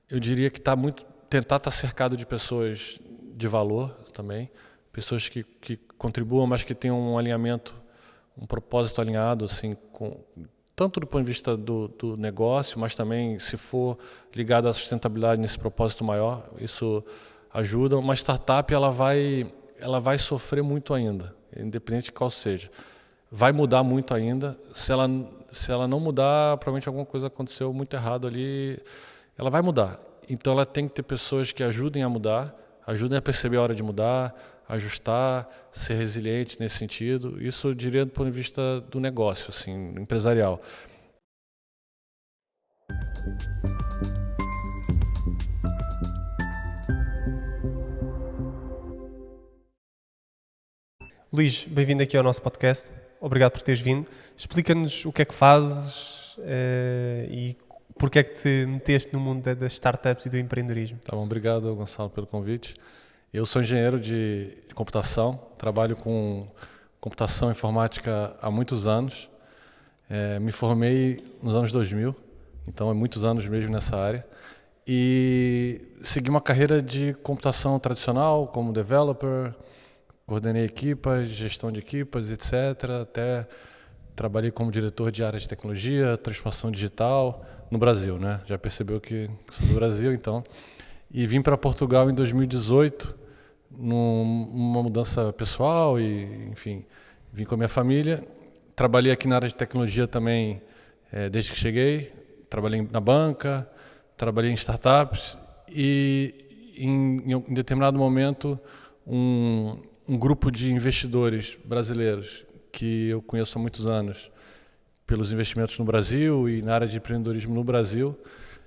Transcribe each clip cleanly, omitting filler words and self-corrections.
Eu diria que tentar estar cercado de pessoas de valor também, pessoas que contribuam, mas que tenham um alinhamento, um propósito alinhado, assim, tanto do ponto de vista do negócio, mas também se for ligado à sustentabilidade nesse propósito maior, isso ajuda. Uma startup ela vai sofrer muito ainda, independente de qual seja. Vai mudar muito ainda. Se ela não mudar, provavelmente alguma coisa aconteceu muito errado ali. Ela vai mudar. Então ela tem que ter pessoas que ajudem a mudar, ajudem a perceber a hora de mudar, ajustar, ser resiliente nesse sentido. Isso eu diria do ponto de vista do negócio, assim, empresarial. Luís, bem-vindo aqui ao nosso podcast. Obrigado por teres vindo. Explica-nos o que é que fazes e porque é que te meteste no mundo das startups e do empreendedorismo. Tá bom, obrigado, Gonçalo, pelo convite. Eu sou engenheiro de computação, trabalho com computação e informática há muitos anos. Me formei nos anos 2000, então há muitos anos mesmo nessa área. E segui uma carreira de computação tradicional, como developer, coordenei equipas, gestão de equipas, etc. Até trabalhei como diretor de área de tecnologia, transformação digital no Brasil, né? Já percebeu que sou do Brasil, então. E vim para Portugal em 2018, numa mudança pessoal e, enfim, vim com a minha família. Trabalhei aqui na área de tecnologia também desde que cheguei. Trabalhei na banca, trabalhei em startups e, em determinado momento, um grupo de investidores brasileiros que eu conheço há muitos anos, pelos investimentos no Brasil e na área de empreendedorismo no Brasil,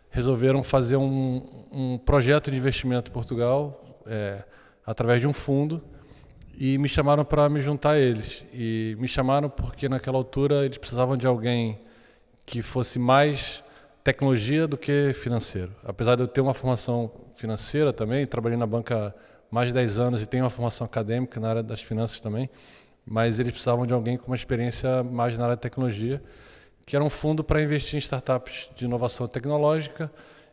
resolveram fazer um projeto de investimento em Portugal através de um fundo e me chamaram para me juntar a eles. E me chamaram porque naquela altura eles precisavam de alguém que fosse mais tecnologia do que financeiro. Apesar de eu ter uma formação financeira também, trabalhei na banca há mais de 10 anos e tenho uma formação acadêmica na área das finanças também, mas eles precisavam de alguém com uma experiência mais na área de tecnologia, que era um fundo para investir em startups de inovação tecnológica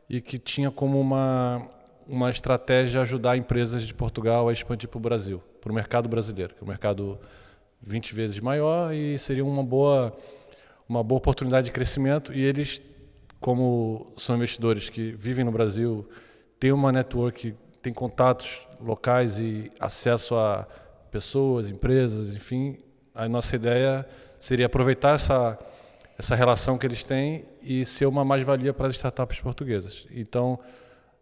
e que tinha como uma estratégia ajudar empresas de Portugal a expandir para o Brasil, para o mercado brasileiro, que é um mercado 20 vezes maior e seria uma boa oportunidade de crescimento. E eles, como são investidores que vivem no Brasil, têm uma network, têm contatos locais e acesso a pessoas, empresas, enfim, a nossa ideia seria aproveitar essa relação que eles têm e ser uma mais-valia para as startups portuguesas. Então,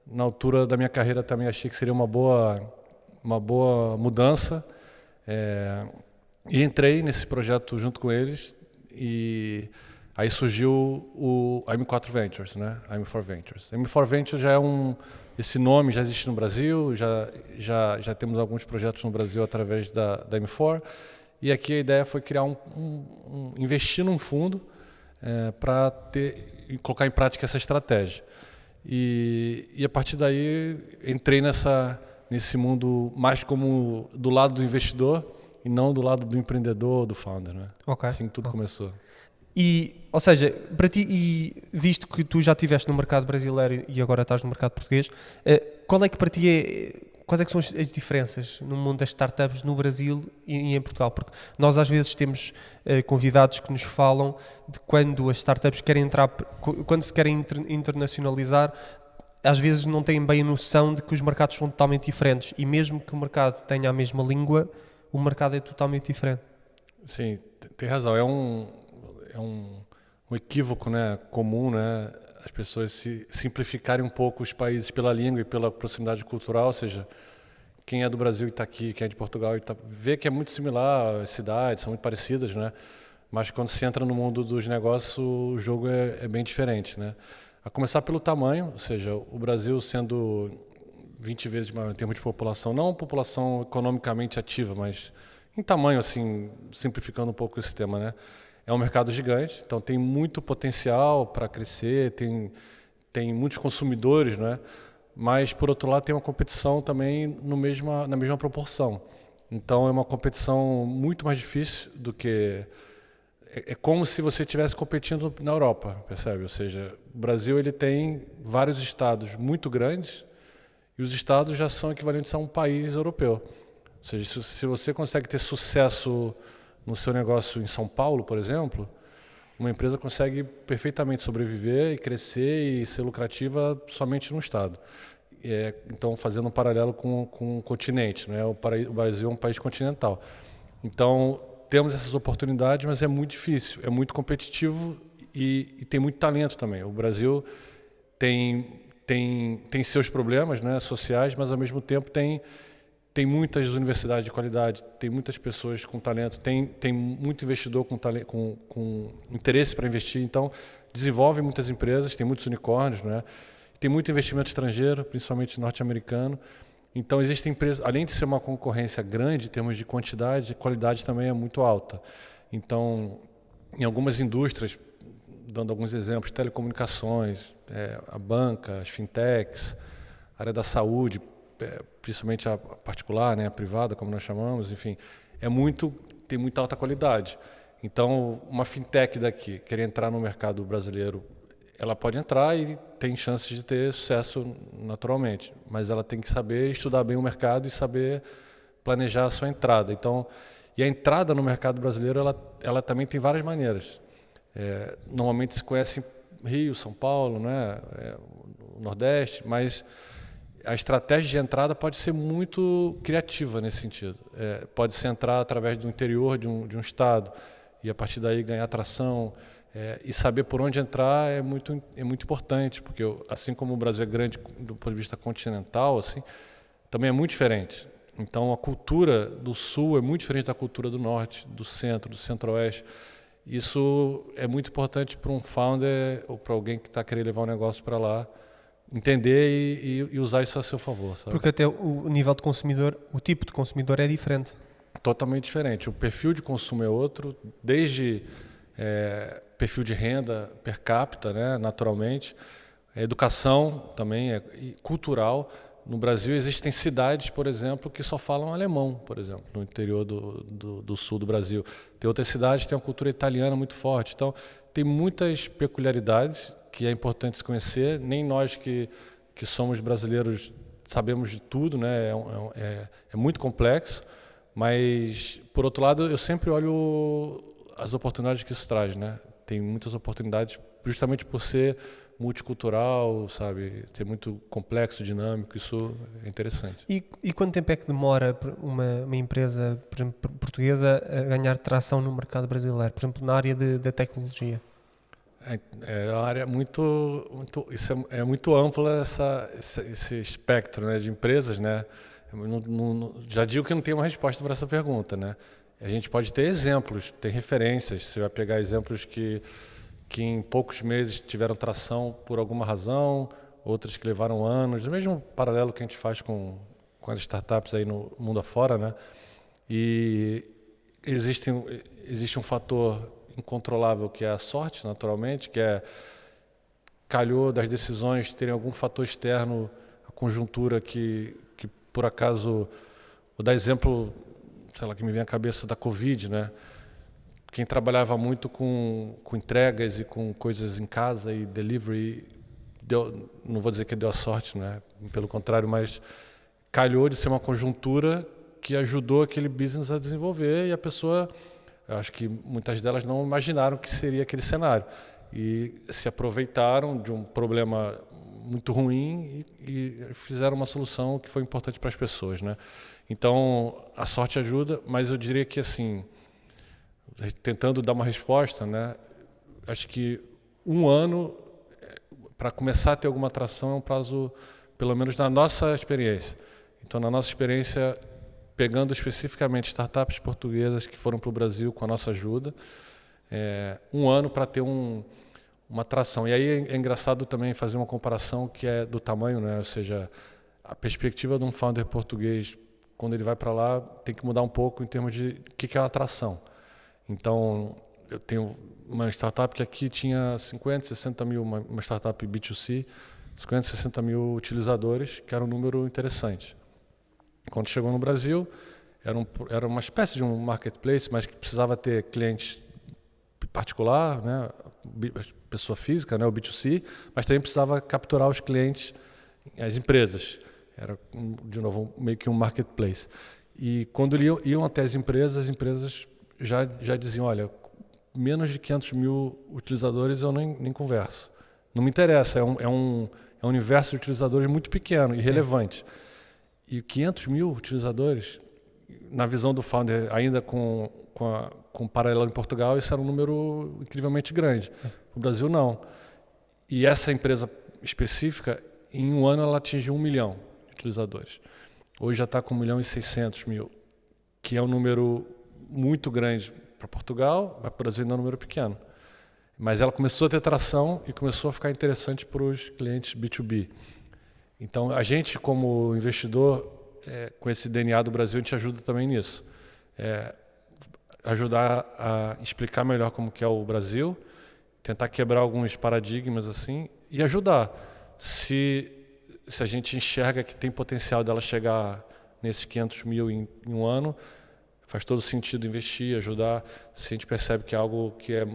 na altura da minha carreira também achei que seria uma boa mudança e entrei nesse projeto junto com eles e aí surgiu a M4 Ventures, né? A M4 Ventures. A M4 Ventures já esse nome já existe no Brasil, já temos alguns projetos no Brasil através da M4 e aqui a ideia foi criar investir num fundo para colocar em prática essa estratégia. E a partir daí entrei nesse mundo mais como do lado do investidor e não do lado do empreendedor, do founder, né? Okay. Assim tudo começou. Ou seja, para ti, e visto que tu já estiveste no mercado brasileiro e agora estás no mercado português, quais é que são as diferenças no mundo das startups no Brasil e em Portugal? Porque nós às vezes temos convidados que nos falam de quando as startups quando se querem internacionalizar, às vezes não têm bem a noção de que os mercados são totalmente diferentes e mesmo que o mercado tenha a mesma língua, o mercado é totalmente diferente. Sim, tem razão. É um equívoco, né, comum, né, as pessoas se simplificarem um pouco os países pela língua e pela proximidade cultural, ou seja, quem é do Brasil e está aqui, quem é de Portugal e vê que é muito similar, as cidades são muito parecidas, né, mas quando se entra no mundo dos negócios, o jogo é bem diferente, né. A começar pelo tamanho, ou seja, o Brasil sendo 20 vezes maior em termos de população, não população economicamente ativa, mas em tamanho, assim, simplificando um pouco esse tema, né. É um mercado gigante, então tem muito potencial para crescer, tem muitos consumidores, né? Mas, por outro lado, tem uma competição também na mesma proporção. Então, é uma competição muito mais difícil do que é como se você estivesse competindo na Europa, percebe? Ou seja, o Brasil ele tem vários estados muito grandes e os estados já são equivalentes a um país europeu. Ou seja, se você consegue ter sucesso no seu negócio em São Paulo, por exemplo, uma empresa consegue perfeitamente sobreviver e crescer e ser lucrativa somente no estado. Então, fazendo um paralelo com o continente, né? O Brasil é um país continental. Então, temos essas oportunidades, mas é muito difícil, é muito competitivo e tem muito talento também. O Brasil tem seus problemas, né, sociais, mas ao mesmo tempo tem muitas universidades de qualidade, tem muitas pessoas com talento, tem muito investidor com interesse para investir, então desenvolve muitas empresas, tem muitos unicórnios, né? Tem muito investimento estrangeiro, principalmente norte-americano. Então existem empresas, além de ser uma concorrência grande em termos de quantidade, a qualidade também é muito alta. Então, em algumas indústrias, dando alguns exemplos, telecomunicações, a banca, as fintechs, a área da saúde, principalmente a particular, né, a privada, como nós chamamos, enfim, tem muita alta qualidade. Então, uma fintech daqui, querer entrar no mercado brasileiro, ela pode entrar e tem chances de ter sucesso naturalmente, mas ela tem que saber estudar bem o mercado e saber planejar a sua entrada. Então, e a entrada no mercado brasileiro, ela também tem várias maneiras. Normalmente se conhece Rio, São Paulo, né, o Nordeste, mas a estratégia de entrada pode ser muito criativa nesse sentido. Pode ser entrar através do interior de um estado e a partir daí ganhar atração. E saber por onde entrar é muito importante, porque assim como o Brasil é grande do ponto de vista continental, assim, também é muito diferente. Então a cultura do Sul é muito diferente da cultura do Norte, do Centro, do Centro-Oeste. Isso é muito importante para um founder ou para alguém que está querendo levar um negócio para lá, entender e usar isso a seu favor. Sabe? Porque até o nível de consumidor, o tipo de consumidor é diferente. Totalmente diferente. O perfil de consumo é outro, desde perfil de renda per capita, né, naturalmente. A educação também é cultural. No Brasil existem cidades, por exemplo, que só falam alemão, por exemplo, no interior do sul do Brasil. Tem outras cidades que têm uma cultura italiana muito forte. Então, tem muitas peculiaridades que é importante se conhecer. Nem nós que somos brasileiros sabemos de tudo, né? É muito complexo. Mas, por outro lado, eu sempre olho as oportunidades que isso traz, né? Tem muitas oportunidades justamente por ser multicultural, sabe? Ser muito complexo, dinâmico, isso é interessante. E quanto tempo é que demora uma empresa, por exemplo, portuguesa a ganhar tração no mercado brasileiro, por exemplo, na área da tecnologia? É uma área isso é muito ampla esse espectro, né, de empresas, né? Já digo que não tem uma resposta para essa pergunta, né? A gente pode ter exemplos, ter referências. Você vai pegar exemplos que em poucos meses tiveram tração por alguma razão, outras que levaram anos, o mesmo paralelo que a gente faz com as startups aí no mundo afora, né? E existe um fator incontrolável que é a sorte, naturalmente, que calhou das decisões terem algum fator externo, a conjuntura que por acaso, vou dar exemplo, sei lá, que me vem à cabeça da Covid, né? Quem trabalhava muito com entregas e com coisas em casa e delivery, não vou dizer que deu a sorte, né? Pelo contrário, mas calhou de ser uma conjuntura que ajudou aquele business a desenvolver e a pessoa, eu acho que muitas delas não imaginaram que seria aquele cenário e se aproveitaram de um problema muito ruim e fizeram uma solução que foi importante para as pessoas, né? Então, a sorte ajuda, mas eu diria que, assim, tentando dar uma resposta, né? Acho que 1 ano, para começar a ter alguma atração, é um prazo, pelo menos na nossa experiência. Então, na nossa experiência, pegando especificamente startups portuguesas que foram para o Brasil com a nossa ajuda, 1 ano para ter uma atração. E aí é engraçado também fazer uma comparação que é do tamanho, né? Ou seja, a perspectiva de um founder português, quando ele vai para lá, tem que mudar um pouco em termos de o que é a atração. Então, eu tenho uma startup que aqui tinha 50, 60 mil, uma startup B2C, 50, 60 mil utilizadores, que era um número interessante. Quando chegou no Brasil, era uma espécie de um marketplace, mas que precisava ter clientes particular, né, pessoa física, né, o B2C, mas também precisava capturar os clientes, as empresas. Era, de novo, meio que um marketplace. E quando iam até as empresas já diziam, olha, menos de 500 mil utilizadores eu nem converso. Não me interessa, é um universo de utilizadores muito pequeno, irrelevante. E 500 mil utilizadores, na visão do founder, ainda com paralelo em Portugal, isso era um número incrivelmente grande. No Brasil, não. E essa empresa específica, em um ano, ela atingiu 1 milhão de utilizadores. Hoje já está com 1.600.000, que é um número muito grande para Portugal, mas para o Brasil ainda é um número pequeno. Mas ela começou a ter tração e começou a ficar interessante para os clientes B2B. Então, a gente, como investidor, com esse DNA do Brasil, a gente ajuda também nisso. Ajudar a explicar melhor como que é o Brasil, tentar quebrar alguns paradigmas assim e ajudar. Se a gente enxerga que tem potencial dela chegar nesses 500 mil em um ano, faz todo sentido investir, ajudar. Se a gente percebe que é algo que é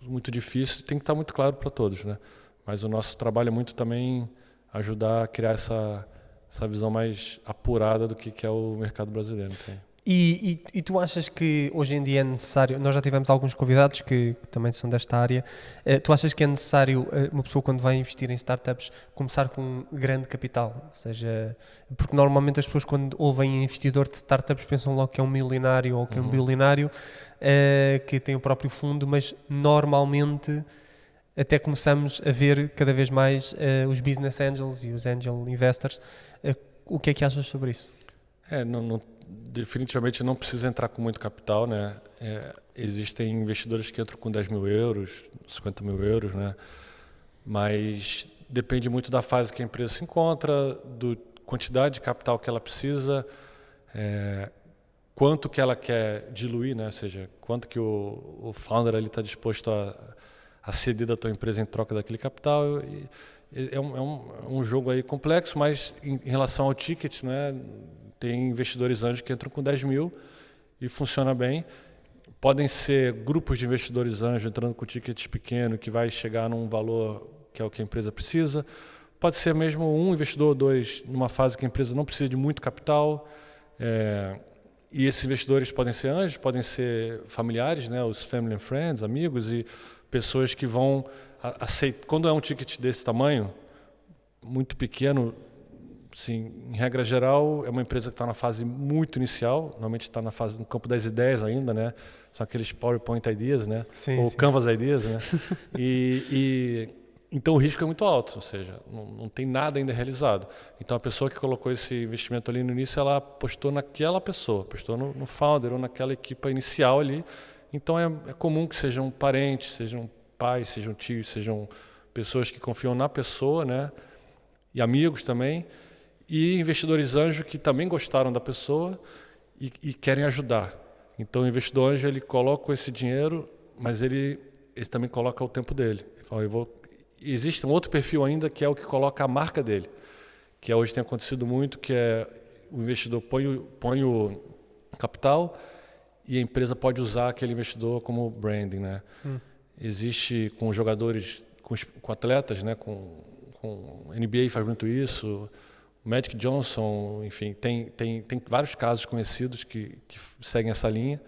muito difícil, tem que estar muito claro para todos, né? Mas o nosso trabalho é muito também ajudar a criar essa visão mais apurada do que é o mercado brasileiro. Então. E tu achas que hoje em dia é necessário, nós já tivemos alguns convidados que também são desta área, tu achas que é necessário uma pessoa quando vai investir em startups começar com um grande capital? Ou seja, porque normalmente as pessoas quando ouvem investidor de startups pensam logo que é um milionário ou que é um bilionário, que tem o próprio fundo, mas normalmente até começamos a ver cada vez mais os business angels e os angel investors. O que é que achas sobre isso? Definitivamente não precisa entrar com muito capital, né? Existem investidores que entram com 10 mil euros, 50 mil euros, né? Mas depende muito da fase que a empresa se encontra, da quantidade de capital que ela precisa, quanto que ela quer diluir, né? Ou seja, quanto que o founder ali está disposto a ceder da tua empresa em troca daquele capital. É um jogo aí complexo, mas em relação ao ticket, né? Tem investidores anjos que entram com 10 mil e funciona bem. Podem ser grupos de investidores anjos entrando com tickets pequeno que vai chegar num valor que é o que a empresa precisa. Pode ser mesmo um investidor ou dois numa fase que a empresa não precisa de muito capital. E esses investidores podem ser anjos, podem ser familiares, né? Os family and friends, amigos e pessoas que vão aceitar. Quando é um ticket desse tamanho, muito pequeno, sim, em regra geral, é uma empresa que está na fase muito inicial, normalmente está no campo das ideias ainda, né? São aqueles PowerPoint ideas, né? Sim, ou sim, Canvas ideas, né? Então o risco é muito alto, ou seja, não tem nada ainda realizado. Então a pessoa que colocou esse investimento ali no início, ela apostou naquela pessoa, apostou no founder ou naquela equipa inicial ali. Então é comum que sejam parentes, sejam pais, sejam tios, sejam pessoas que confiam na pessoa, né? E amigos também. E investidores anjo que também gostaram da pessoa e querem ajudar. Então o investidor anjo, ele coloca esse dinheiro, mas ele também coloca o tempo dele. Ele fala, existe um outro perfil ainda que é o que coloca a marca dele, que hoje tem acontecido muito, que é o investidor põe o capital e a empresa pode usar aquele investidor como branding, né? Existe com jogadores, com atletas, né? Com NBA faz muito isso. Magic Johnson, enfim, tem vários casos conhecidos que seguem essa linha.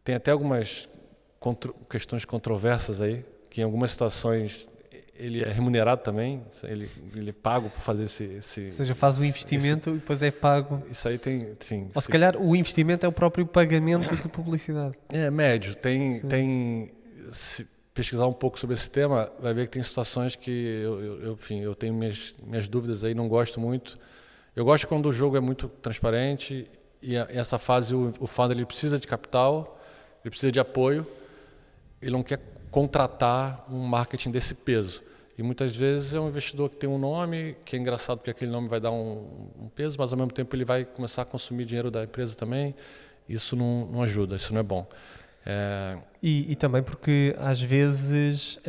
Tem até algumas questões controversas aí, que em algumas situações ele é remunerado também, ele é pago por fazer esse... Ou seja, faz o investimento e depois é pago. Isso aí tem... Sim, ou se calhar o investimento é o próprio pagamento de publicidade. Médio. Se pesquisar um pouco sobre esse tema, vai ver que tem situações que eu tenho minhas dúvidas aí, não gosto muito. Eu gosto quando o jogo é muito transparente e essa fase o founder ele precisa de capital, ele precisa de apoio, ele não quer contratar um marketing desse peso. E muitas vezes é um investidor que tem um nome, que é engraçado porque aquele nome vai dar um peso, mas ao mesmo tempo ele vai começar a consumir dinheiro da empresa também. Isso não ajuda, isso não é bom. E também porque às vezes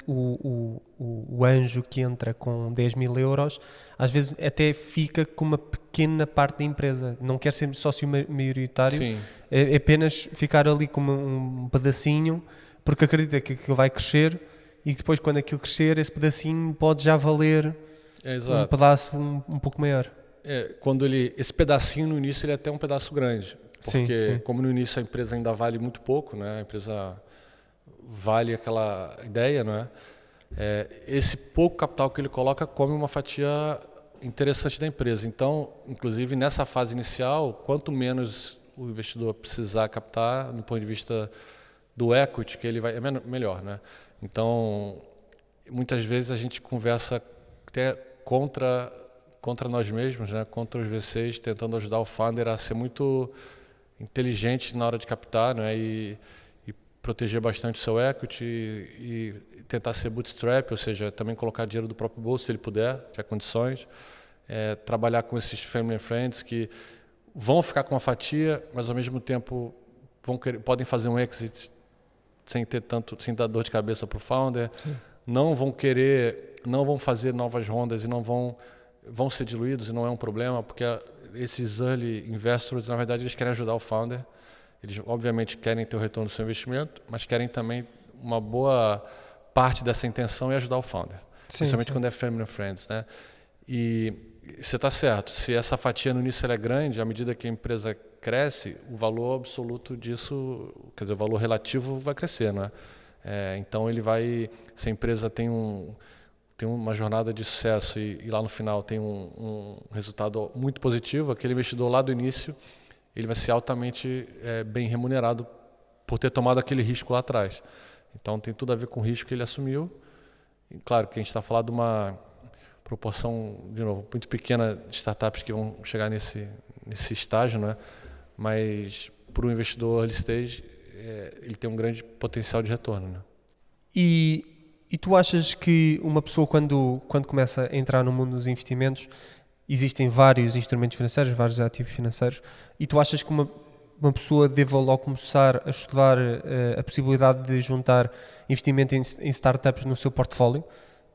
o anjo que entra com 10 mil euros às vezes até fica com uma pequena parte da empresa, não quer ser sócio maioritário, é apenas ficar ali com um pedacinho porque acredita que aquilo vai crescer e que depois, quando aquilo crescer, esse pedacinho pode já valer um pedaço um pouco maior. Quando esse pedacinho no início ele é até um pedaço grande, porque como no início a empresa ainda vale muito pouco, né? A empresa vale aquela ideia, né? Esse pouco capital que ele coloca come uma fatia interessante da empresa. Então, inclusive nessa fase inicial, quanto menos o investidor precisar captar, no ponto de vista do equity, que ele vai melhor, né? Então, muitas vezes a gente conversa até contra nós mesmos, né? Contra os VCs, tentando ajudar o founder a ser muito inteligente na hora de captar, né? E proteger bastante o seu equity e tentar ser bootstrap, ou seja, também colocar dinheiro do próprio bolso, se ele puder, tiver condições. Trabalhar com esses family and friends que vão ficar com uma fatia, mas ao mesmo tempo podem fazer um exit sem dar dor de cabeça para o founder. Sim. Não vão fazer novas rondas e não vão ser diluídos, e não é um problema, porque esses early investors, na verdade, eles querem ajudar o founder. Eles, obviamente, querem ter o retorno do seu investimento, mas querem também uma boa parte dessa intenção é ajudar o founder. Principalmente quando é family and friends, né? E você está certo. Se essa fatia no início ela é grande, à medida que a empresa cresce, o valor absoluto disso, quer dizer, o valor relativo vai crescer, né? Então ele vai, se a empresa tem uma jornada de sucesso e lá no final tem um resultado muito positivo, aquele investidor lá do início ele vai ser altamente bem remunerado por ter tomado aquele risco lá atrás. Então tem tudo a ver com o risco que ele assumiu. E, claro que a gente está falando de uma proporção, de novo, muito pequena de startups que vão chegar nesse estágio, né? Mas para o investidor early stage, ele tem um grande potencial de retorno, né? E tu achas que uma pessoa, quando começa a entrar no mundo dos investimentos, existem vários instrumentos financeiros, vários ativos financeiros, e tu achas que uma pessoa deva logo começar a estudar a possibilidade de juntar investimento em startups no seu portfólio?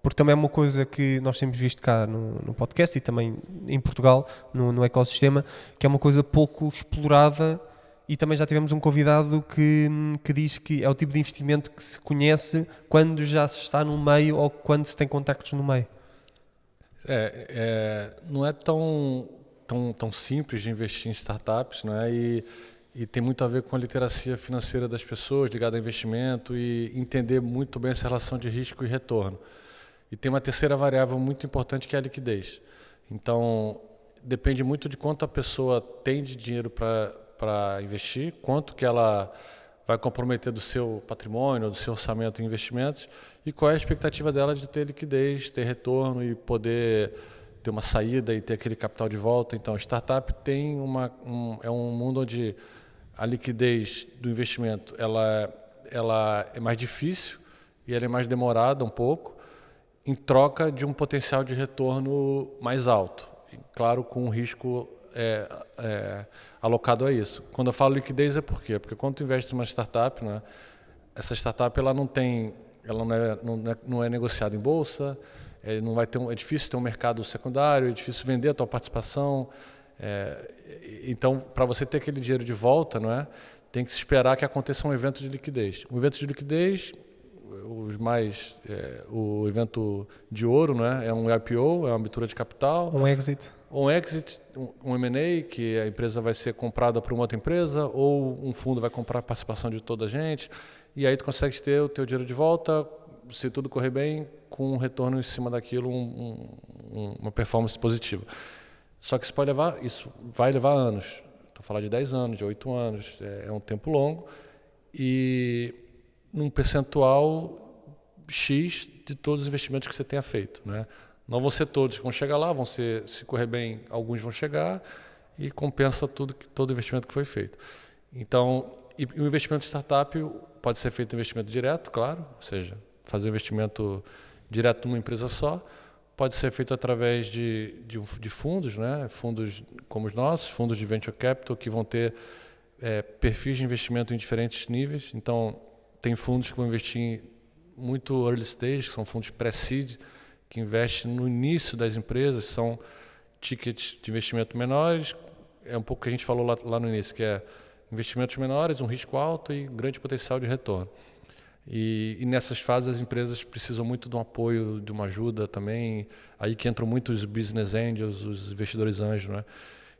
Porque também é uma coisa que nós temos visto cá no podcast e também em Portugal, no ecossistema, que é uma coisa pouco explorada, e também já tivemos um convidado que diz que é o tipo de investimento que se conhece quando já se está no meio ou quando se tem contactos no meio. Não é tão simples de investir em startups, né? E tem muito a ver com a literacia financeira das pessoas ligada a investimento e entender muito bem essa relação de risco e retorno. E tem uma terceira variável muito importante que é a liquidez. Então, depende muito de quanto a pessoa tem de dinheiro para investir, quanto que ela vai comprometer do seu patrimônio, do seu orçamento em investimentos e qual é a expectativa dela de ter liquidez, ter retorno e poder ter uma saída e ter aquele capital de volta. Então, startup tem é um mundo onde a liquidez do investimento ela é mais difícil e ela é mais demorada um pouco, em troca de um potencial de retorno mais alto. E, claro, com um risco alocado a isso. Quando eu falo liquidez é por quê? Porque quando tu investe em uma startup, né, essa startup ela não é negociada em bolsa, é difícil ter um mercado secundário, é difícil vender a tua participação. Então, para você ter aquele dinheiro de volta, não é, tem que se esperar que aconteça um evento de liquidez. Um evento de liquidez, o evento de ouro, né, é um IPO, é uma abertura de capital. Um exit, um M&A, que a empresa vai ser comprada por uma outra empresa, ou um fundo vai comprar a participação de toda a gente, e aí tu consegue ter o teu dinheiro de volta, se tudo correr bem, com um retorno em cima daquilo, uma performance positiva. Só que isso vai levar anos. Estou falando de 10 anos, de 8 anos, é um tempo longo, e num percentual X de todos os investimentos que você tenha feito, né? Não vão ser todos que vão chegar lá, se correr bem, alguns vão chegar e compensa todo o investimento que foi feito. Então, e o investimento em startup pode ser feito investimento direto, claro, ou seja, fazer um investimento direto numa empresa só, pode ser feito através de fundos, né? Fundos como os nossos, fundos de venture capital, que vão ter perfis de investimento em diferentes níveis. Então, tem fundos que vão investir muito early stage, que são fundos pré-seed, que investem no início das empresas, são tickets de investimento menores, é um pouco o que a gente falou lá no início, que é investimentos menores, um risco alto e grande potencial de retorno. E nessas fases as empresas precisam muito de um apoio, de uma ajuda também. Aí que entram muitos business angels, os investidores anjos, né?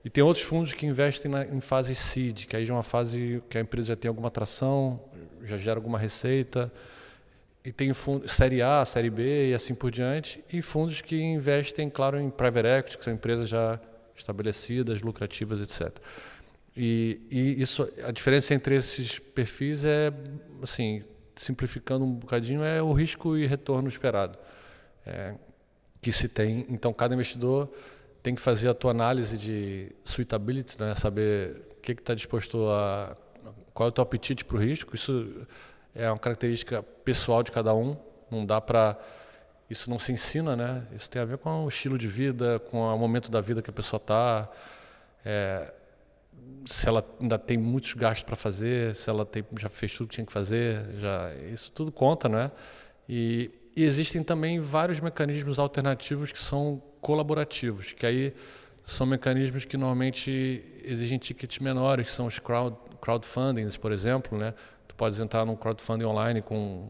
E tem outros fundos que investem em fase seed, que aí já é uma fase que a empresa já tem alguma atração, já gera alguma receita. E tem fundo, série A, série B e assim por diante. E fundos que investem, claro, em private equity, que são empresas já estabelecidas, lucrativas, etc. E isso, a diferença entre esses perfis é, assim, simplificando um bocadinho, é o risco e retorno esperado que se tem. Então, cada investidor tem que fazer a tua análise de suitability, né? Saber o que está disposto a... Qual é o teu apetite para o risco. Isso é uma característica pessoal de cada um. Não dá para... Isso não se ensina, né? Isso tem a ver com o estilo de vida, com o momento da vida que a pessoa está. Se ela ainda tem muitos gastos para fazer, se ela já fez tudo que tinha que fazer. Isso tudo conta, né? E existem também vários mecanismos alternativos que são colaborativos, que aí são mecanismos que normalmente exigem tickets menores, que são os crowdfundings, por exemplo, né? Tu podes entrar num crowdfunding online com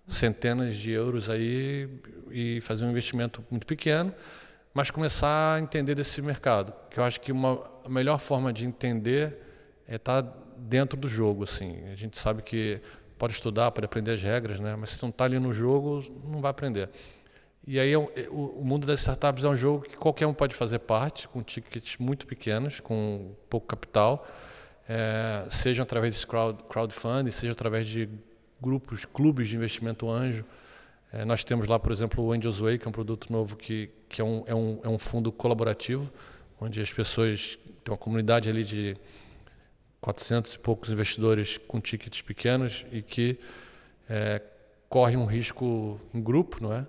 centenas de euros aí e fazer um investimento muito pequeno, mas começar a entender desse mercado, que eu acho que a melhor forma de entender é estar dentro do jogo, assim. A gente sabe que pode estudar, pode aprender as regras, né? Mas se não está ali no jogo, não vai aprender. E aí o mundo das startups é um jogo que qualquer um pode fazer parte, com tickets muito pequenos, com pouco capital, seja através de crowdfunding, seja através de grupos, clubes de investimento anjo. Nós temos lá, por exemplo, o Angels Way, que é um produto novo que é um fundo colaborativo, onde as pessoas têm uma comunidade ali de 400 e poucos investidores com tickets pequenos e que correm um risco em grupo, não é?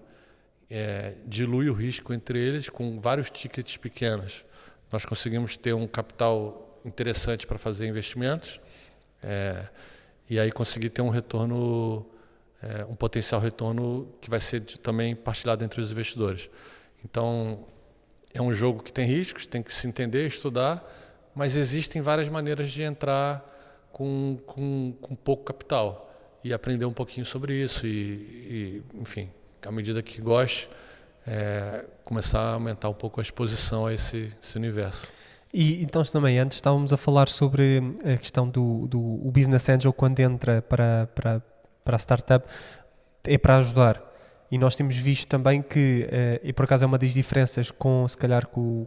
Dilui o risco entre eles com vários tickets pequenos. Nós conseguimos ter um capital interessante para fazer investimentos e aí conseguir ter um retorno, um potencial retorno que vai ser também partilhado entre os investidores. Então, é um jogo que tem riscos, tem que se entender, estudar, mas existem várias maneiras de entrar com pouco capital e aprender um pouquinho sobre isso e enfim, à medida que goste, começar a aumentar um pouco a exposição a esse universo. E então também, antes estávamos a falar sobre a questão do Business Angel quando entra para a startup, é para ajudar. E nós temos visto também que, e por acaso é uma das diferenças se calhar com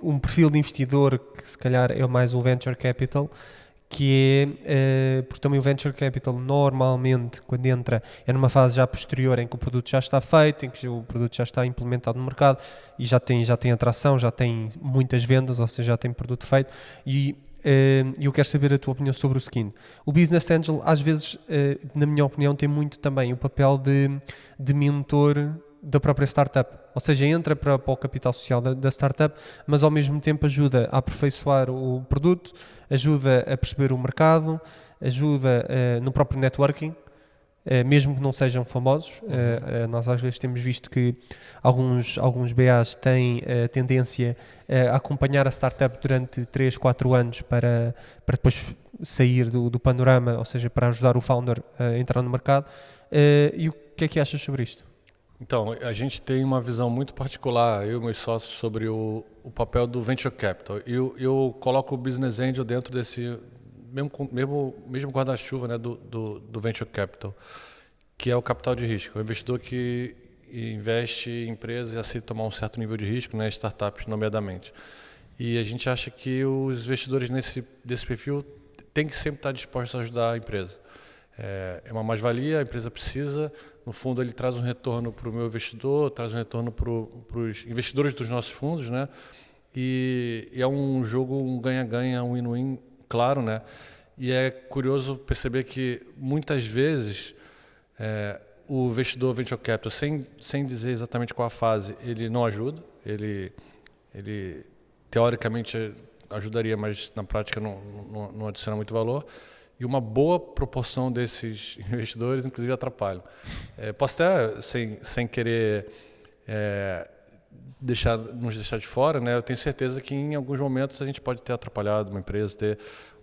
um perfil de investidor que se calhar é mais um Venture Capital, que porque também o Venture Capital normalmente quando entra é numa fase já posterior em que o produto já está feito, em que o produto já está implementado no mercado e já tem atração, já tem muitas vendas, ou seja, já tem produto feito e eu quero saber a tua opinião sobre o seguinte: o Business Angel às vezes, na minha opinião, tem muito também o papel de mentor da própria startup, ou seja, entra para o capital social da startup, mas ao mesmo tempo ajuda a aperfeiçoar o produto, ajuda a perceber o mercado, ajuda no próprio networking, mesmo que não sejam famosos. Nós às vezes temos visto que alguns BAs têm tendência a acompanhar a startup durante 3, 4 anos para depois sair do panorama, ou seja, para ajudar o founder a entrar no mercado. E o que é que achas sobre isto? Então, a gente tem uma visão muito particular, eu e meus sócios, sobre o papel do Venture Capital. Eu coloco o Business Angel dentro desse mesmo guarda-chuva, né, do Venture Capital, que é o capital de risco. O investidor que investe em empresas e aceita tomar um certo nível de risco, né, startups nomeadamente. E a gente acha que os investidores desse perfil têm que sempre estar dispostos a ajudar a empresa. É uma mais-valia, a empresa precisa. No fundo, ele traz um retorno para o meu investidor, traz um retorno para os investidores dos nossos fundos, né? E é um jogo, um ganha-ganha, um win-win, claro, né? E é curioso perceber que, muitas vezes, o investidor Venture Capital, sem dizer exatamente qual a fase, ele não ajuda, ele teoricamente ajudaria, mas na prática não adiciona muito valor. E uma boa proporção desses investidores, inclusive, atrapalham. Posso até, sem querer nos deixar de fora, né? Eu tenho certeza que em alguns momentos a gente pode ter atrapalhado uma empresa,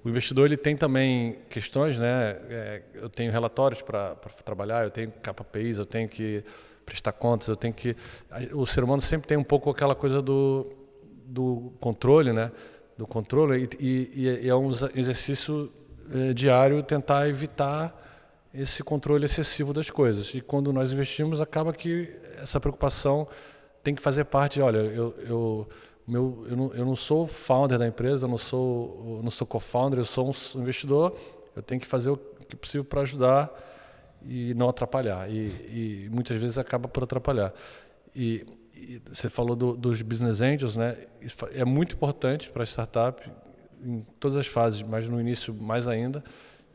o investidor ele tem também questões, né? Eu tenho relatórios para trabalhar, eu tenho KPIs, eu tenho que prestar contas, o ser humano sempre tem um pouco aquela coisa do controle, né? Do controle e é um exercício diário tentar evitar esse controle excessivo das coisas. E quando nós investimos, acaba que essa preocupação tem que fazer parte. Olha, eu não sou founder da empresa, eu não sou co-founder, eu sou um investidor. Eu tenho que fazer o que é possível para ajudar e não atrapalhar. E muitas vezes acaba por atrapalhar. E você falou dos business angels, né? Isso é muito importante para a startup, em todas as fases, mas no início mais ainda,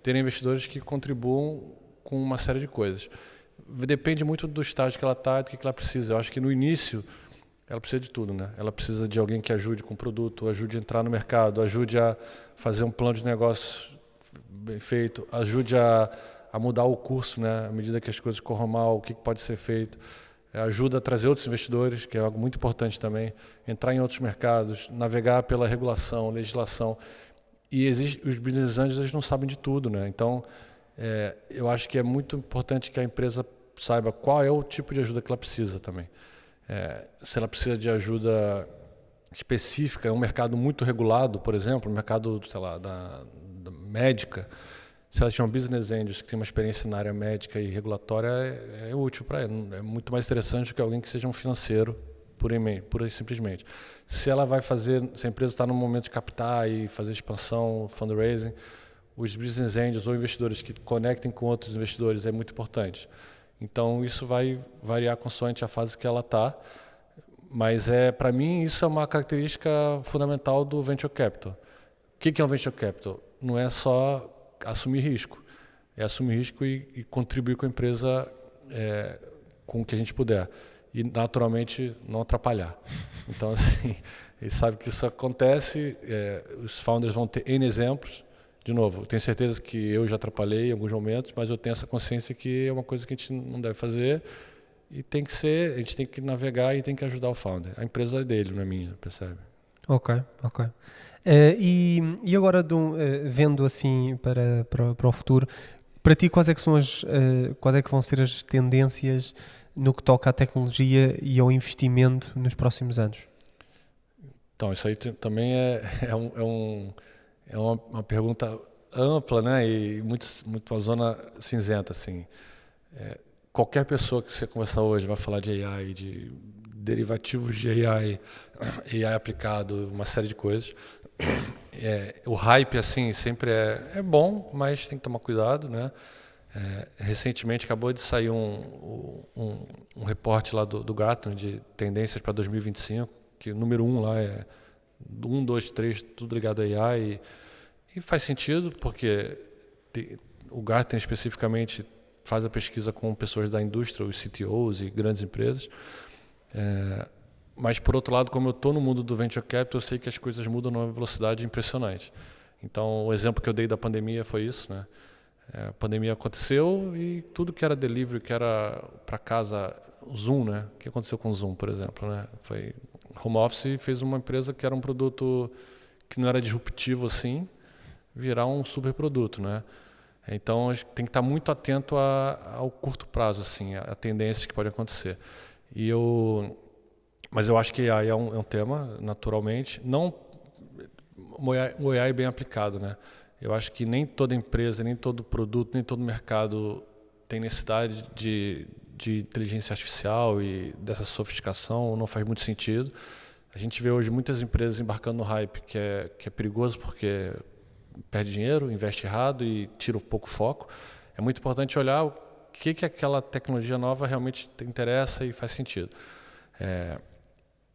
terem investidores que contribuam com uma série de coisas. Depende muito do estágio que ela está e do que ela precisa. Eu acho que no início ela precisa de tudo, né? Ela precisa de alguém que ajude com o produto, ajude a entrar no mercado, ajude a fazer um plano de negócio bem feito, ajude a mudar o curso, né? À medida que as coisas corram mal, o que pode ser feito. Ajuda a trazer outros investidores, que é algo muito importante também, entrar em outros mercados, navegar pela regulação, legislação. E os business angels eles não sabem de tudo, né? Então, eu acho que é muito importante que a empresa saiba qual é o tipo de ajuda que ela precisa também. Se ela precisa de ajuda específica, é um mercado muito regulado, por exemplo, o mercado, sei lá, da médica. Se ela tiver um business angel que tem uma experiência na área médica e regulatória, é útil para ela. É muito mais interessante do que alguém que seja um financeiro, pura e simplesmente. Se a empresa está no momento de captar e fazer expansão, fundraising, os business angels ou investidores que conectem com outros investidores é muito importante. Então, isso vai variar consoante a fase que ela está. Mas, para mim, isso é uma característica fundamental do Venture Capital. O que é um Venture Capital? Não é só assumir risco. É assumir risco e contribuir com a empresa com o que a gente puder. E, naturalmente, não atrapalhar. Então, assim, eles sabem que isso acontece, os founders vão ter N exemplos. De novo, eu tenho certeza que eu já atrapalhei em alguns momentos, mas eu tenho essa consciência que é uma coisa que a gente não deve fazer e a gente tem que navegar e tem que ajudar o founder. A empresa é dele, não é minha, percebe? Ok. E agora, vendo assim para o futuro, para ti quais é que vão ser as tendências no que toca à tecnologia e ao investimento nos próximos anos? Então, isso aí também é uma pergunta ampla, né? E muito uma zona cinzenta, assim. Qualquer pessoa que você conversar hoje vai falar de AI, de derivativos de AI aplicado, uma série de coisas. O hype, assim, sempre é bom, mas tem que tomar cuidado, né? Recentemente acabou de sair um reporte lá do Gartner de tendências para 2025, que o número 1 lá é 1, 2, 3, tudo ligado a AI. E faz sentido, porque o Gartner especificamente faz a pesquisa com pessoas da indústria, os CTOs e grandes empresas. Mas, por outro lado, como eu estou no mundo do Venture Capital, eu sei que as coisas mudam numa velocidade impressionante. Então, o exemplo que eu dei da pandemia foi isso, né? A pandemia aconteceu e tudo que era delivery, que era para casa, o Zoom, né? O que aconteceu com o Zoom, por exemplo, né? Foi home office, fez uma empresa que era um produto que não era disruptivo assim, virar um super produto, né? Então, a gente tem que estar muito atento ao curto prazo, assim, a tendências que podem acontecer. Mas eu acho que AI é um tema, naturalmente, não o AI bem aplicado, né? Eu acho que nem toda empresa, nem todo produto, nem todo mercado tem necessidade de inteligência artificial e dessa sofisticação, não faz muito sentido. A gente vê hoje muitas empresas embarcando no hype, que é perigoso porque perde dinheiro, investe errado e tira um pouco o foco. É muito importante olhar o que aquela tecnologia nova realmente interessa e faz sentido.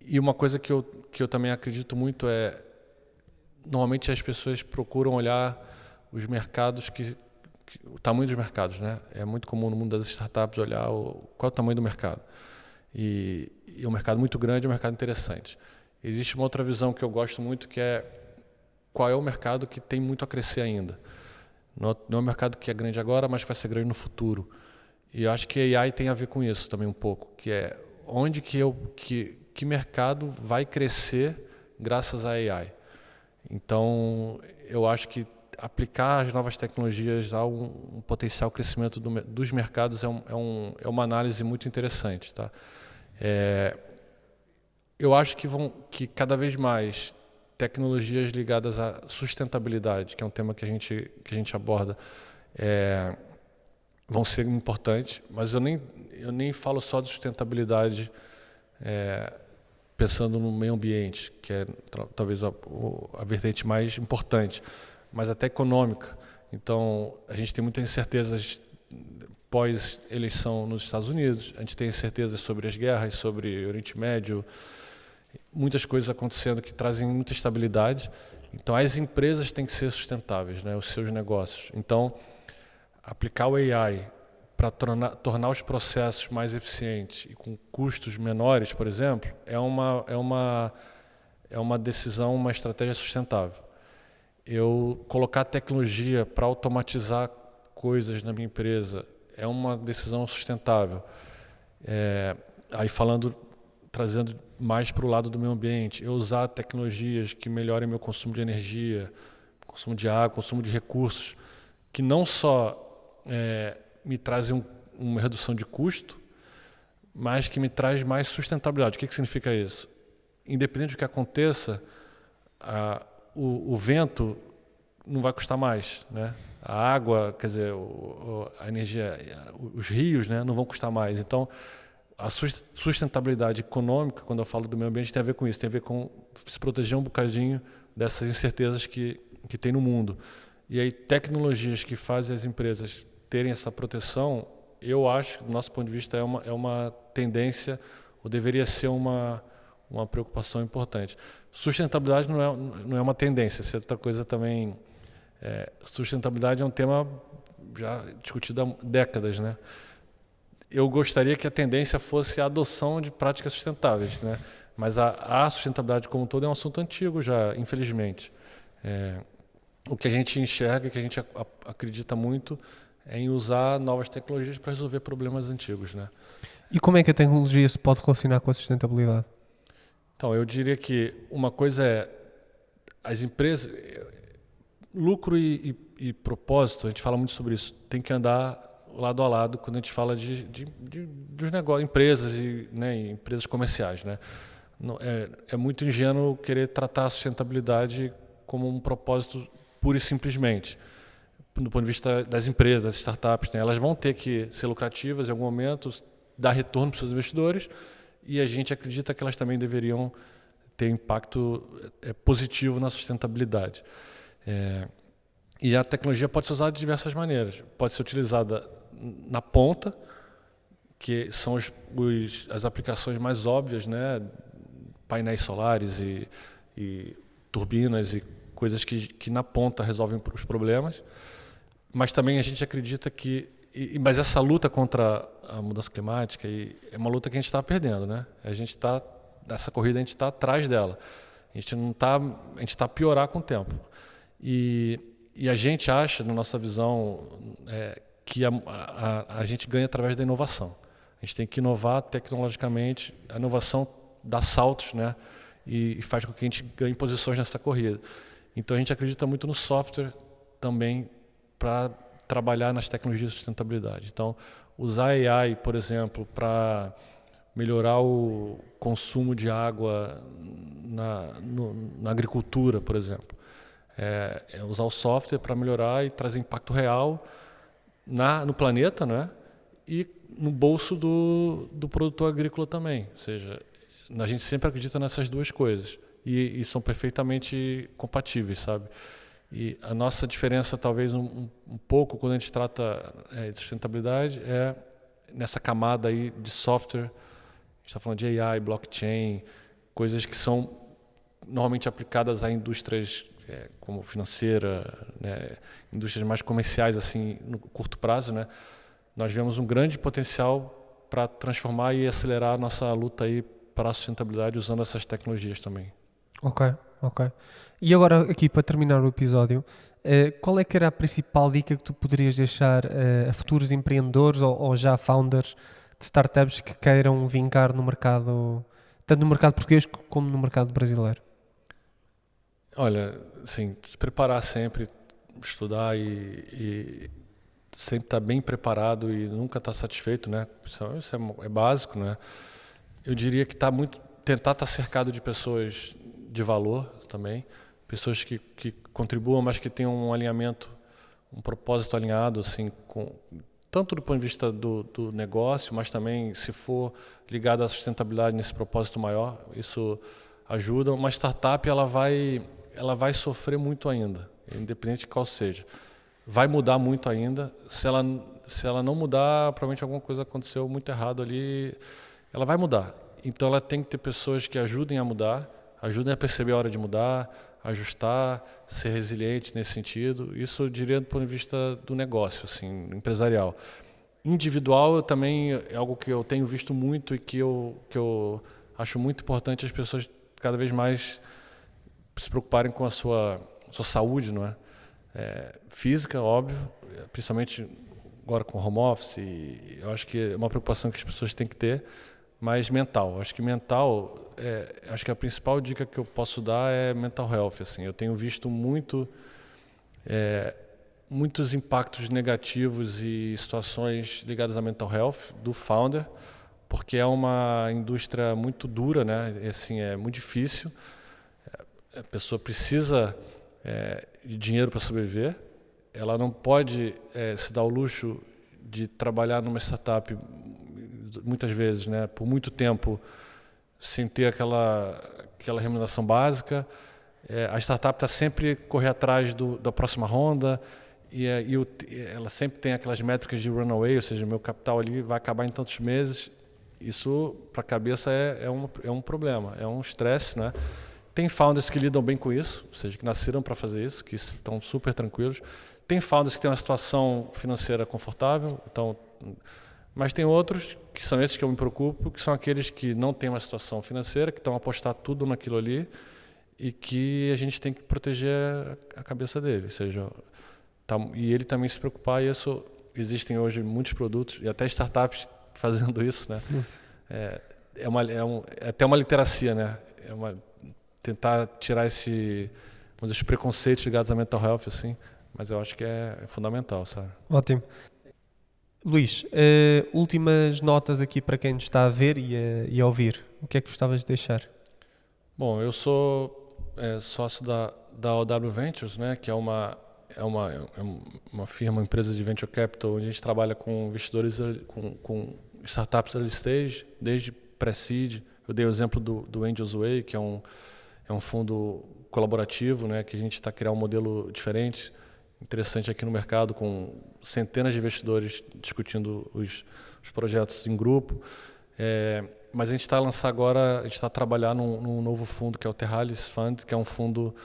E uma coisa que eu também acredito muito normalmente as pessoas procuram olhar os mercados o tamanho dos mercados, né? É muito comum no mundo das startups olhar qual é o tamanho do mercado. E um mercado muito grande é um mercado interessante. Existe uma outra visão que eu gosto muito, que é qual é o mercado que tem muito a crescer ainda. Não é um mercado que é grande agora, mas vai ser grande no futuro. E eu acho que a AI tem a ver com isso também um pouco, que é onde que que mercado vai crescer graças à AI. Então, eu acho que aplicar as novas tecnologias a um potencial crescimento dos mercados é uma análise muito interessante. Tá? Eu acho que cada vez mais tecnologias ligadas à sustentabilidade, que é um tema que a gente aborda, vão ser importantes, mas eu nem falo só de sustentabilidade pensando no meio ambiente, que é talvez a vertente mais importante, mas até econômica. Então, a gente tem muitas incertezas pós-eleição nos Estados Unidos, a gente tem incertezas sobre as guerras, sobre o Oriente Médio, muitas coisas acontecendo que trazem muita estabilidade. Então, as empresas têm que ser sustentáveis, né, os seus negócios. Então, aplicar o AI para tornar os processos mais eficientes e com custos menores, por exemplo, é uma decisão, uma estratégia sustentável. Eu colocar tecnologia para automatizar coisas na minha empresa é uma decisão sustentável. Aí trazendo mais para o lado do meio ambiente, eu usar tecnologias que melhorem meu consumo de energia, consumo de água, consumo de recursos, que não só me trazem uma redução de custo, mas que me traz mais sustentabilidade. O que significa isso? Independente do que aconteça, o vento não vai custar mais, né? A água, quer dizer, a energia, os rios, né, não vão custar mais. Então, a sustentabilidade econômica, quando eu falo do meio ambiente, tem a ver com isso, tem a ver com se proteger um bocadinho dessas incertezas que tem no mundo. E aí, tecnologias que fazem as empresas terem essa proteção, eu acho, do nosso ponto de vista, é uma tendência, ou deveria ser uma preocupação importante. Sustentabilidade não é uma tendência, isso é outra coisa também. Sustentabilidade é um tema já discutido há décadas, né? Eu gostaria que a tendência fosse a adoção de práticas sustentáveis, né? Mas a sustentabilidade como um todo é um assunto antigo já, infelizmente. O que a gente enxerga, que a gente acredita muito, é em usar novas tecnologias para resolver problemas antigos, né? E como é que a tecnologia se pode relacionar com a sustentabilidade? Então, eu diria que uma coisa é as empresas, lucro e propósito, a gente fala muito sobre isso, tem que andar lado a lado quando a gente fala dos negócios, empresas e, né, empresas comerciais, né? É muito ingênuo querer tratar a sustentabilidade como um propósito pura e simplesmente. Do ponto de vista das empresas, das startups, né? Elas vão ter que ser lucrativas em algum momento, dar retorno para os seus investidores, e a gente acredita que elas também deveriam ter impacto positivo na sustentabilidade. E a tecnologia pode ser usada de diversas maneiras. Pode ser utilizada na ponta, que são as aplicações mais óbvias, né? Painéis solares e turbinas e coisas que na ponta resolvem os problemas. Mas também a gente acredita mas essa luta contra a mudança climática é uma luta que a gente está perdendo, né? Nessa corrida a gente está atrás dela. A gente está a piorar com o tempo. E a gente acha, na nossa visão, que a gente ganha através da inovação. A gente tem que inovar tecnologicamente. A inovação dá saltos, né? E faz com que a gente ganhe posições nessa corrida. Então a gente acredita muito no software também para trabalhar nas tecnologias de sustentabilidade. Então, usar AI, por exemplo, para melhorar o consumo de água na agricultura, por exemplo. Usar o software para melhorar e trazer impacto real no planeta, né? E no bolso do produtor agrícola também. Ou seja, a gente sempre acredita nessas duas coisas e são perfeitamente compatíveis, sabe? E a nossa diferença, talvez um pouco, quando a gente trata de sustentabilidade, é nessa camada aí de software. A gente está falando de AI, blockchain, coisas que são normalmente aplicadas a indústrias como financeira, né, indústrias mais comerciais, assim, no curto prazo, né? Nós vemos um grande potencial para transformar e acelerar a nossa luta aí para a sustentabilidade usando essas tecnologias também. Ok. E agora, aqui para terminar o episódio, qual é que era a principal dica que tu poderias deixar a futuros empreendedores ou já founders de startups que queiram vingar no mercado tanto no mercado português como no mercado brasileiro? Olha, assim, se preparar sempre, estudar e sempre estar bem preparado e nunca estar satisfeito, né? Isso é básico, né? Eu diria que tentar estar cercado de pessoas de valor também, pessoas que contribuam, mas que tenham um alinhamento, um propósito alinhado, assim, tanto do ponto de vista do negócio, mas também se for ligado à sustentabilidade nesse propósito maior, isso ajuda. Uma startup ela vai sofrer muito ainda, independente de qual seja. Vai mudar muito ainda. Se ela não mudar, provavelmente alguma coisa aconteceu muito errado ali. Ela vai mudar. Então ela tem que ter pessoas que ajudem a mudar, ajudem a perceber a hora de mudar, ajustar, ser resiliente nesse sentido. Isso eu diria do ponto de vista do negócio, assim, empresarial. Individual também é algo que eu tenho visto muito e que eu acho muito importante as pessoas cada vez mais se preocuparem com a sua saúde, não é? Física, óbvio, principalmente agora com home office, eu acho que é uma preocupação que as pessoas têm que ter, mas mental. Acho que acho que a principal dica que eu posso dar é mental health. Assim, eu tenho visto muitos impactos negativos e situações ligadas à mental health do founder, porque é uma indústria muito dura, né? E, assim, é muito difícil. A pessoa precisa de dinheiro para sobreviver. Ela não pode se dar o luxo de trabalhar numa startup muitas vezes, né, por muito tempo sem ter aquela remuneração básica. A startup está sempre correr atrás da próxima ronda e ela sempre tem aquelas métricas de runaway, ou seja, meu capital ali vai acabar em tantos meses. Isso para a cabeça é um problema, é um estresse, né? Tem founders que lidam bem com isso, ou seja, que nasceram para fazer isso, que estão super tranquilos. Tem founders que têm uma situação financeira confortável, mas tem outros, que são esses que eu me preocupo, que são aqueles que não têm uma situação financeira, que estão a apostar tudo naquilo ali e que a gente tem que proteger a cabeça dele. Ou seja, e ele também se preocupar, e existem hoje muitos produtos, e até startups fazendo isso, né? Sim. É até uma literacia, né? Tentar tirar os preconceitos ligados à mental health, assim, mas eu acho que é fundamental, sabe? Ótimo. Luís, últimas notas aqui para quem nos está a ver e a ouvir. O que é que gostavas de deixar? Bom, eu sou sócio da OW Ventures, né, que é uma firma, uma empresa de venture capital, onde a gente trabalha com investidores, com startups early stage, desde pré-seed. Eu dei o exemplo do Angels Way, que é um fundo colaborativo, né, que a gente está criando um modelo diferente, interessante aqui no mercado, com centenas de investidores discutindo os projetos em grupo. Mas a gente está a lançar agora, a gente está a trabalhar num novo fundo, que é o Terralis Fund, que é um fundo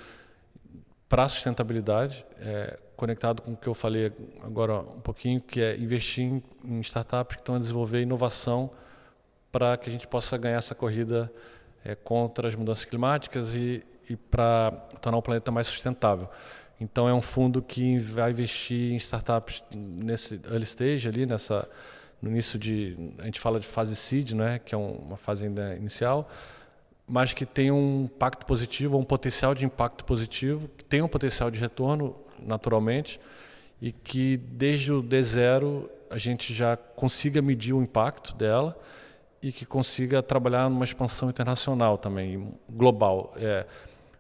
para sustentabilidade, conectado com o que eu falei agora um pouquinho, que é investir em startups que estão a desenvolver inovação para que a gente possa ganhar essa corrida contra as mudanças climáticas e para tornar o planeta mais sustentável. Então é um fundo que vai investir em startups nesse early stage ali, no início a gente fala de fase seed, né, que é uma fase ainda inicial, mas que tem um impacto positivo, um potencial de impacto positivo, que tem um potencial de retorno naturalmente, e que desde o D0 a gente já consiga medir o impacto dela e que consiga trabalhar numa expansão internacional também, global.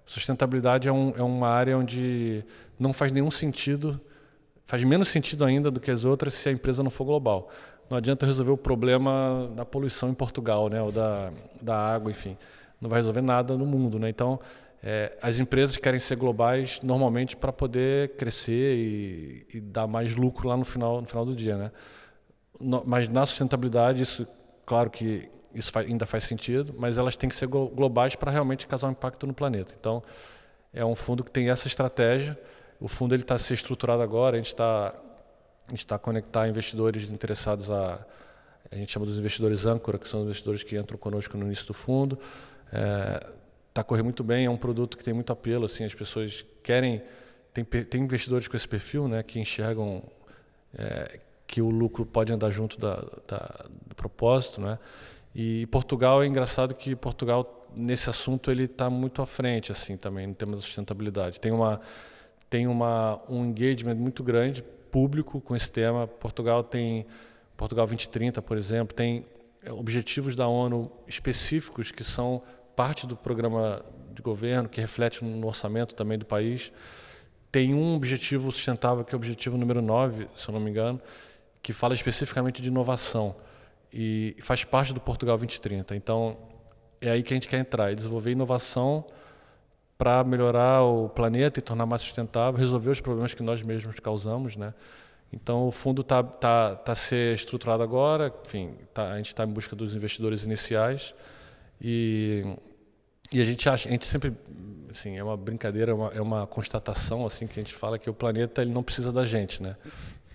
Sustentabilidade é uma área onde não faz nenhum sentido, faz menos sentido ainda do que as outras se a empresa não for global. Não adianta resolver o problema da poluição em Portugal, né, ou da água, enfim. Não vai resolver nada no mundo, né? Então, as empresas querem ser globais normalmente para poder crescer e dar mais lucro lá no final do dia, né? Mas na sustentabilidade, claro que isso ainda faz sentido, mas elas têm que ser globais para realmente causar um impacto no planeta. Então, é um fundo que tem essa estratégia. O fundo está a ser estruturado agora, a gente está a conectar investidores interessados a gente chama dos investidores âncora, que são os investidores que entram conosco no início do fundo. Está a correr muito bem, é um produto que tem muito apelo, assim, as pessoas querem, tem investidores com esse perfil, né, que enxergam que o lucro pode andar junto do propósito, né? E Portugal, é engraçado que Portugal, nesse assunto, ele está muito à frente, assim, também, no tema da sustentabilidade. Tem um engagement muito grande, público, com esse tema. Portugal 2030, por exemplo, tem objetivos da ONU específicos que são parte do programa de governo, que reflete no orçamento também do país. Tem um objetivo sustentável, que é o objetivo número 9, se eu não me engano, que fala especificamente de inovação e faz parte do Portugal 2030. Então, é aí que a gente quer entrar, desenvolver inovação para melhorar o planeta e tornar mais sustentável, resolver os problemas que nós mesmos causamos, né? Então, o fundo tá a ser estruturado agora, enfim, a gente está em busca dos investidores iniciais e a gente sempre, assim, é uma brincadeira, é uma constatação, assim, que a gente fala que o planeta ele não precisa da gente, né?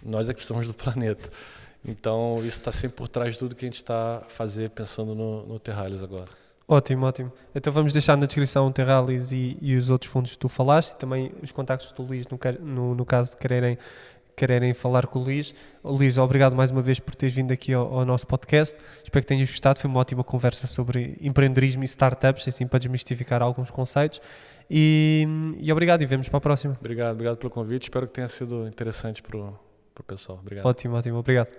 Nós é que precisamos do planeta. Então, isso está sempre por trás de tudo que a gente está a fazer, pensando no Terralis agora. Ótimo. Então vamos deixar na descrição o Terralis e os outros fundos que tu falaste, e também os contactos do Luís, no caso de quererem falar com o Luís. Luís, obrigado mais uma vez por teres vindo aqui ao nosso podcast. Espero que tenhas gostado. Foi uma ótima conversa sobre empreendedorismo e startups, assim, para desmistificar alguns conceitos. E obrigado, e vemos para a próxima. Obrigado pelo convite. Espero que tenha sido interessante para o pessoal. Obrigado. Ótimo, obrigado.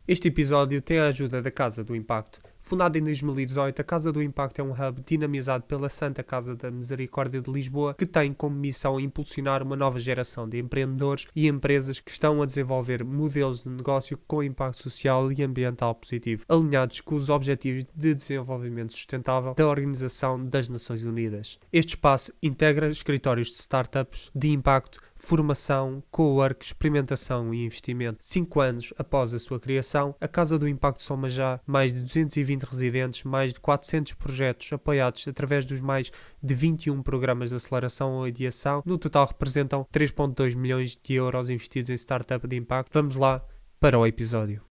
Este episódio tem a ajuda da Casa do Impacto. Fundada em 2018, a Casa do Impacto é um hub dinamizado pela Santa Casa da Misericórdia de Lisboa, que tem como missão impulsionar uma nova geração de empreendedores e empresas que estão a desenvolver modelos de negócio com impacto social e ambiental positivo, alinhados com os Objetivos de Desenvolvimento Sustentável da Organização das Nações Unidas. Este espaço integra escritórios de startups de impacto, formação, co-work, experimentação e investimento. 5 anos após a sua criação, a Casa do Impacto soma já mais de 220 residentes, mais de 400 projetos apoiados através dos mais de 21 programas de aceleração ou ideação. No total representam 3,2 milhões de euros investidos em startup de impacto. Vamos lá para o episódio.